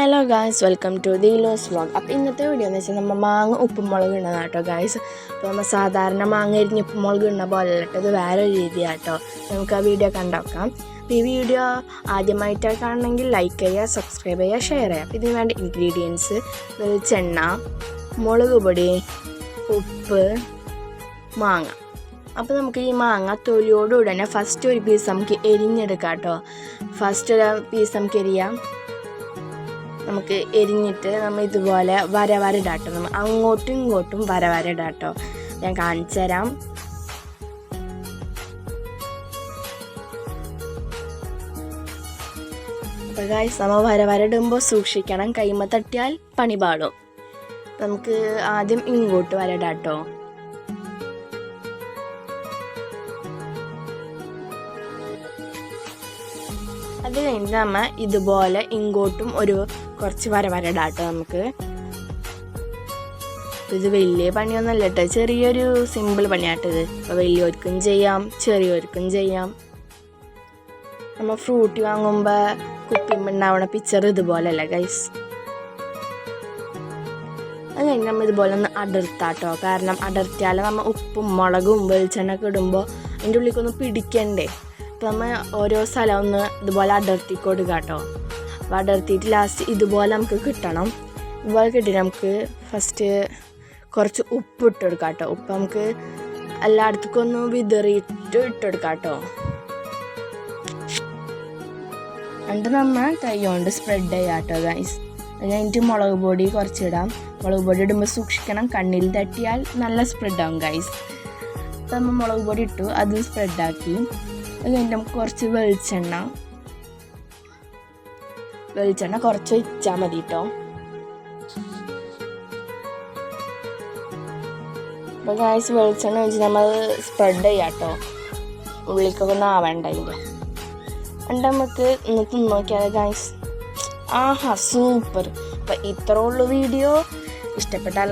Hello guys, welcome to ദീലോസ് vlog. അപ്പോൾ ഇന്നത്തെ വീഡിയോ എന്ന് വെച്ചാൽ നമ്മൾ മാങ്ങ ഉപ്പുമുളക് ഇടുന്നതാണ് കേട്ടോ ഗായ്സ്. അപ്പോൾ നമ്മൾ സാധാരണ മാങ്ങ എരിഞ്ഞ് ഉപ്പുമുളക് ഇടുന്ന പോലെ ഇത് വേറെ രീതിയാണ് കേട്ടോ. നമുക്ക് ആ വീഡിയോ കണ്ടുനോക്കാം. അപ്പോൾ ഈ വീഡിയോ ആദ്യമായിട്ടാണ് കാണണമെങ്കിൽ ലൈക്ക് ചെയ്യുക, സബ്സ്ക്രൈബ് ചെയ്യുക, ഷെയർ ചെയ്യുക. അപ്പോൾ ഇതിന് വേണ്ട ഇൻഗ്രീഡിയൻസ് വെളിച്ചെണ്ണ, മുളക് പൊടി, ഉപ്പ്, മാങ്ങ. അപ്പോൾ നമുക്ക് ഈ മാങ്ങ തൊലിയോടുകൂടെ തന്നെ ഫസ്റ്റ് ഒരു പീസ് നമുക്ക് എരിഞ്ഞെടുക്കാം കേട്ടോ. ഫസ്റ്റ് ഒരു പീസ് നമുക്ക് എരിയാം. നമുക്ക് എരിഞ്ഞിട്ട് നമ്മൾ ഇതുപോലെ വരവരടാട്ടോ. നമ്മൾ അങ്ങോട്ടും ഇങ്ങോട്ടും വരവരടാട്ടോ. ഞാൻ കാണിച്ചു തരാം. അപ്പോൾ ഗായ്സ്, നമ്മൾ വരവരടുമ്പോൾ സൂക്ഷിക്കണം, കൈമ തട്ടിയാൽ പണി പാടും. നമുക്ക് ആദ്യം ഇങ്ങോട്ട് വരടാട്ടോ. അത് കഴിഞ്ഞിട്ട് നമ്മൾ ഇതുപോലെ ഇങ്ങോട്ടും ഒരു കുറച്ച് വരവരടാട്ടോ. നമുക്ക് ഇത് വലിയ പണിയൊന്നുമല്ല കേട്ടോ, ചെറിയൊരു സിമ്പിൾ പണിയാട്ടത്. അപ്പോൾ വലിയവർക്കും ചെയ്യാം, ചെറിയവർക്കും ചെയ്യാം. നമ്മൾ ഫ്രൂട്ടി വാങ്ങുമ്പോൾ കുപ്പിയുണ്ടാവണ പിക്ചർ ഇതുപോലെയല്ല ഗൈസ്. അത് കഴിഞ്ഞ് നമ്മൾ ഇതുപോലെ ഒന്ന് അടർത്താട്ടോ. കാരണം അടർത്തിയാൽ നമ്മൾ ഉപ്പും മുളകും വെളിച്ചെണ്ണയൊക്കെ ഇടുമ്പോൾ അതിൻ്റെ ഉള്ളിലേക്കൊന്ന് പിടിക്കണ്ടേ. അപ്പോൾ നമ്മൾ ഓരോ സ്ഥലം ഒന്ന് ഇതുപോലെ അടർത്തി കൊടുക്കുക കേട്ടോ. അപ്പോൾ അടർത്തിയിട്ട് ലാസ്റ്റ് ഇതുപോലെ നമുക്ക് കിട്ടണം. ഇതുപോലെ കിട്ടി നമുക്ക് ഫസ്റ്റ് കുറച്ച് ഉപ്പ് ഇട്ടെടുക്കാം കേട്ടോ. ഉപ്പ് നമുക്ക് എല്ലായിടത്തേക്കും ഒന്ന് വിതറിയിട്ട് ഇട്ടെടുക്കാം കേട്ടോ. എന്നിട്ട് നമ്മൾ കൈ കൊണ്ട് സ്പ്രെഡ് ചെയ്യാം കേട്ടോ ഗൈസ്. കഴിഞ്ഞിട്ട് മുളക് പൊടി കുറച്ചിടാം. മുളക് പൊടി ഇടുമ്പോൾ സൂക്ഷിക്കണം, കണ്ണിൽ തട്ടിയാൽ നല്ല സ്പ്രെഡാകും ഗൈസ്. അപ്പോൾ നമ്മൾ മുളക് പൊടി ഇട്ടു, അത് സ്പ്രെഡാക്കി. അത് കഴിഞ്ഞിട്ട് നമുക്ക് കുറച്ച് വെളിച്ചെണ്ണ കുറച്ച് ഒഴിച്ചാൽ മതി കേട്ടോ. അപ്പോൾ ഗായ്സ്, വെളിച്ചെണ്ണ ഒഴിച്ച് നമ്മൾ സ്പ്രെഡ് ചെയ്യാം കേട്ടോ. ഉള്ളിലേക്കൊക്കെ ഒന്നും ആവേണ്ട അതിൻ്റെ. എന്നിട്ട് നമുക്ക് ഒന്ന് തിന്ന് നോക്കിയാൽ ഗായ്സ്, ആഹാ സൂപ്പർ. അപ്പോൾ ഇത്രേ ഉള്ളൂ വീഡിയോ. ഇഷ്ടപ്പെട്ടാൽ